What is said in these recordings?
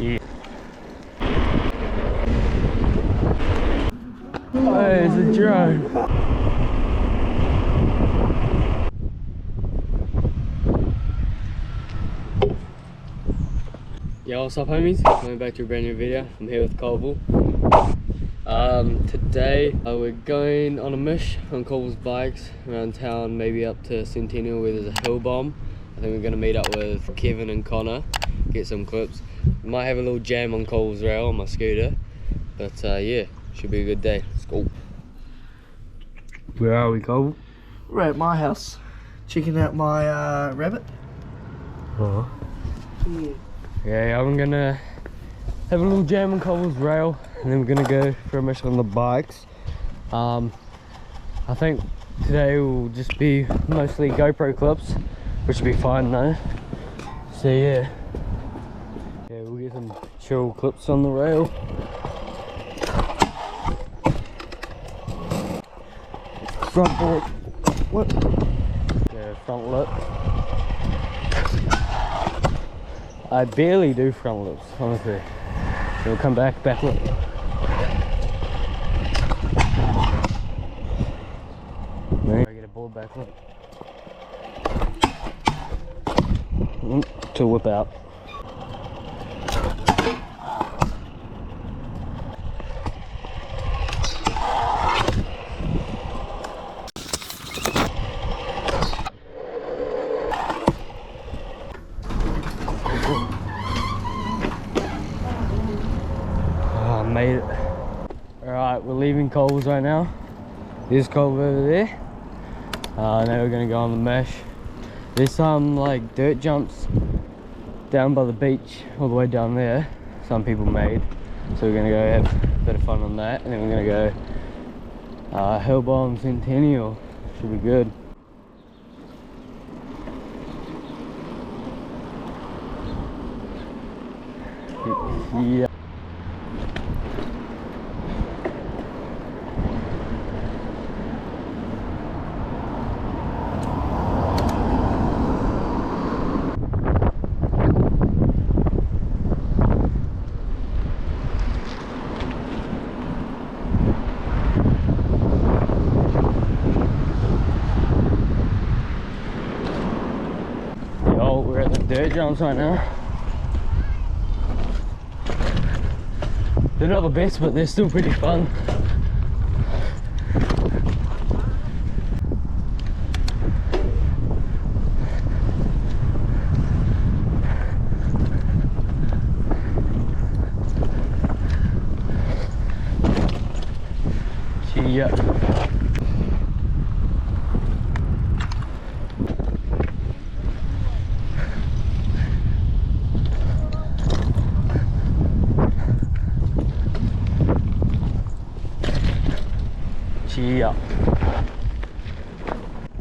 Yeah. Oh, it's a drone. Yo, what's up homies? Coming back to a brand new video. I'm here with Colville. Today we're going on a mish on Colville's bikes around town, maybe up to Centennial where there's a hill bomb. I think we're gonna meet up with Kevin and Connor, get some clips. We might have a little jam on Colville's rail on my scooter, but yeah, should be a good day. Let's go. Where are we, Colville? We're at my house, checking out my rabbit. Oh. Yeah, I'm gonna have a little jam on Colville's rail, and then we're gonna go for a mission on the bikes. I think today will just be mostly GoPro clips, which will be fine though. So yeah, we'll get some chill clips on the rail. Front board. What? Yeah, front lip. I barely do front lips, honestly. It'll come back lip. I get a board back lip. To whip out. Made it. Alright, we're leaving Colville's right now. There's Colville over there. Now we're gonna go on the mesh. There's some like dirt jumps down by the beach, all the way down there. Some people made. So we're gonna go have a bit of fun on that. And then we're gonna go hill bomb Centennial. Should be good. Yeah. We're at the dirt jumps right now. They're not the best, but they're still pretty fun. Yeah. Yeah.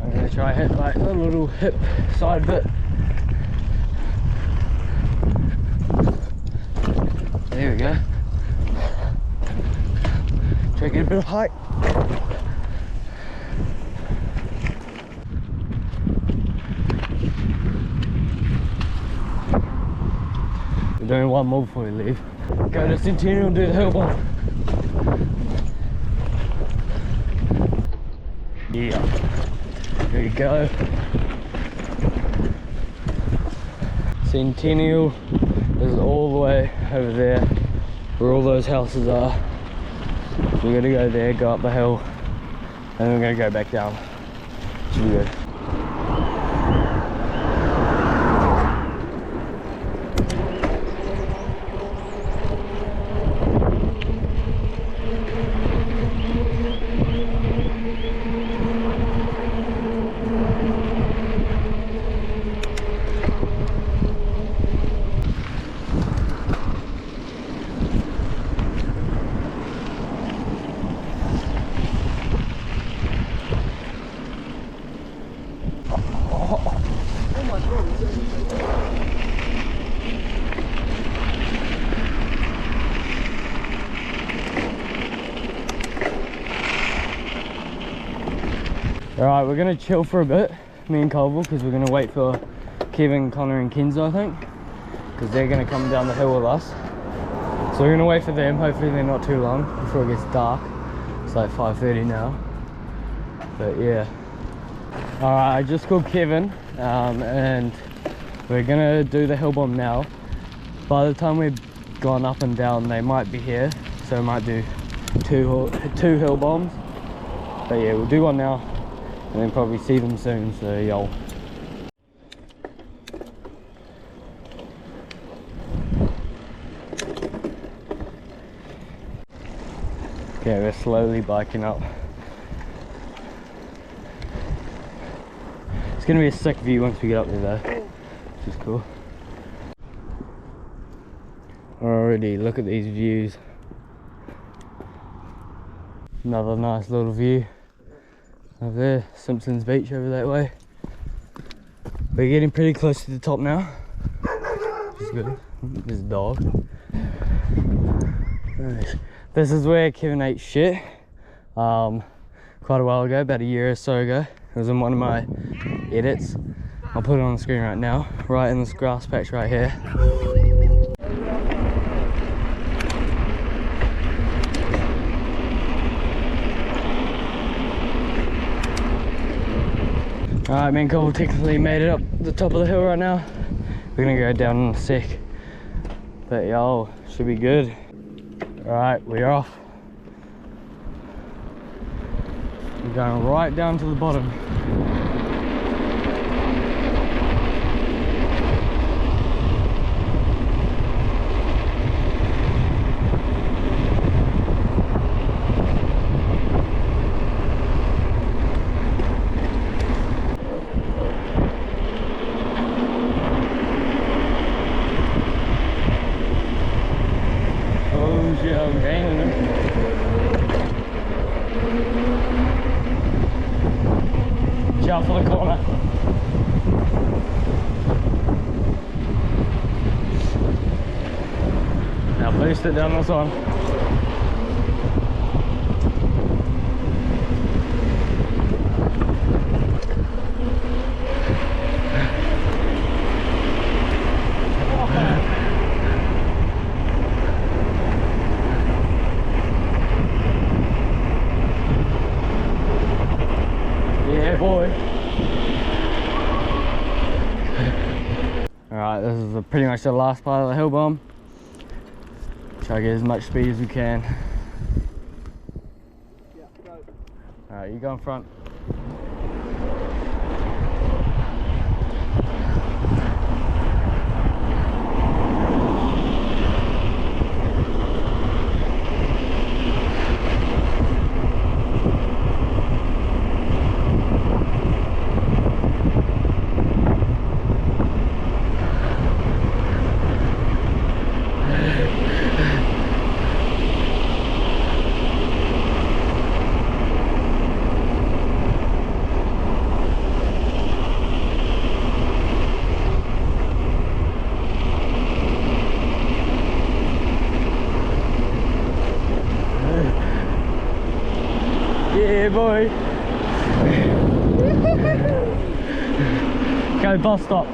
I'm gonna try hit like a little hip side bit. There we go. Try to get a bit of height. We're doing one more before we leave. Go to Centennial and do the hill bomb. Yeah, there you go. Centennial is all the way over there where all those houses are. So we're gonna go there, go up the hill, and then we're gonna go back down. Should be good. Alright, we're gonna chill for a bit, me and Colville, because we're gonna wait for Kevin, Connor and Kenzo, I think, because they're gonna come down the hill with us. So we're gonna wait for them. Hopefully they're not too long before it gets dark. It's like 5:30 now. But yeah. Alright, I just called Kevin and we're gonna do the hill bomb now. By the time we've gone up and down, they might be here. So we might do two hill bombs. But yeah, we'll do one now and then probably see them soon. So yo. Okay, we're slowly biking up. It's gonna be a sick view once we get up there though, which is cool. Already, look at these views. Another nice little view over there, Simpsons Beach over that way. We're getting pretty close to the top now, which is good. There's a dog. This is where Kevin ate shit quite a while ago, about a year or so ago. It was in one of my edits. I'll put it on the screen right now, right in this grass patch right here. Alright, me and Cole technically made it up the top of the hill right now. We're gonna go down in a sec. But yo, should be good. Alright, we're off. We're going right down to the bottom. Oh shit, I'm gaining them. Shout for the corner. Now boost it down this one. Yeah, boy. Alright, this is pretty much the last part of the hill bomb. Try to get as much speed as we can. Yeah, go. Alright, you go in front. Yeah, boy. Go bus stop.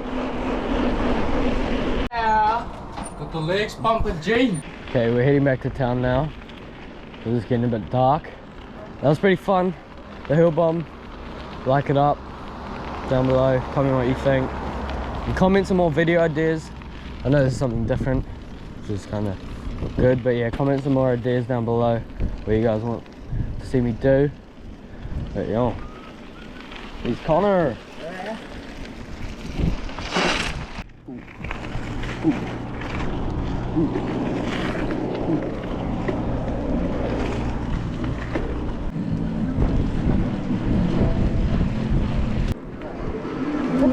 Yeah. Got the legs pumping, G. Okay, we're heading back to town now. It's just getting a bit dark. That was pretty fun. The hill bomb. Like it up down below. Comment what you think. And comment some more video ideas. I know this is something different, which is kind of good. But yeah, comment some more ideas down below what you guys want to see me do. But yo, he's Connor.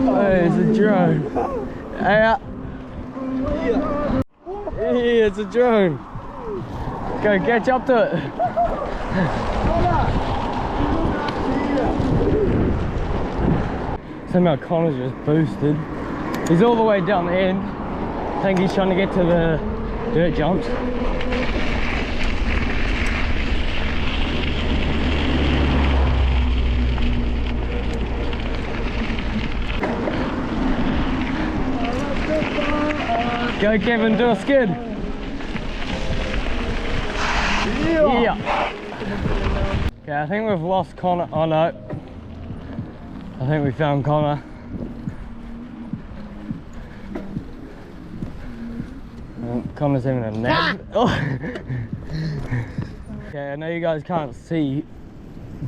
Hey, it's a drone. Hey, hey, it's a drone. Go catch up to it. Somehow Connor's just boosted. He's all the way down the end. I think he's trying to get to the dirt jumps. Go Kevin, do a skid. Yeah. Okay, I think we've lost Connor. Oh no. I think we found Connor. Connor's having a nap. Oh. Okay, I know you guys can't see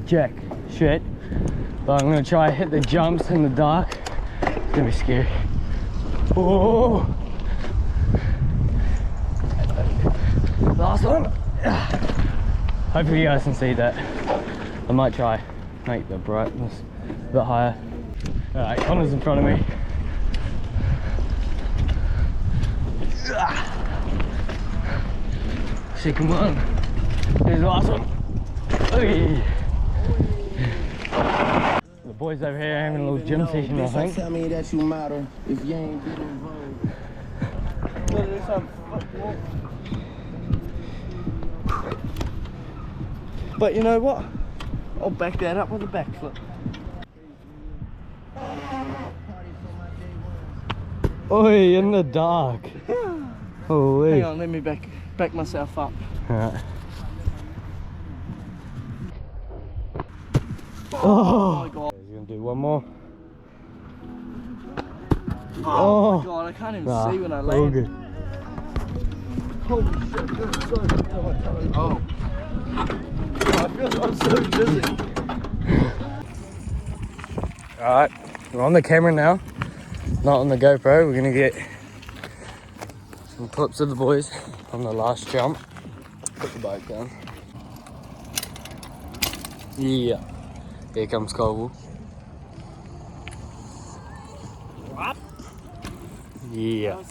jack shit, but I'm gonna try hit the jumps in the dark. It's gonna be scary. Oh! Last one. Hopefully you guys can see that. I might try make the brightness a bit higher. Alright, Connor's in front of me. Second one. Here's the last one. Hey. The boys over here are having a little gym session, I think. Tell me that you matter if you ain't been involved. But you know what? I'll back that up with a backflip. Oi, in the dark. Holy. Hang on, let me back myself up. Alright. Oh my god. He's gonna do one more. Oh my god, I can't even see when I land. All good. Holy shit, that's so tight. Oh. I feel like I'm so dizzy. Alright, we're on the camera now, not on the GoPro. We're gonna get some clips of the boys on the last jump. Put the bike down. Yeah, here comes Colville. Yeah.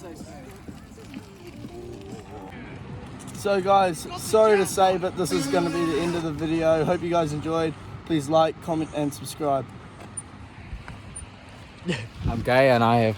So guys, sorry to say, but this is going to be the end of the video. Hope you guys enjoyed. Please like, comment and subscribe. I'm gay and I have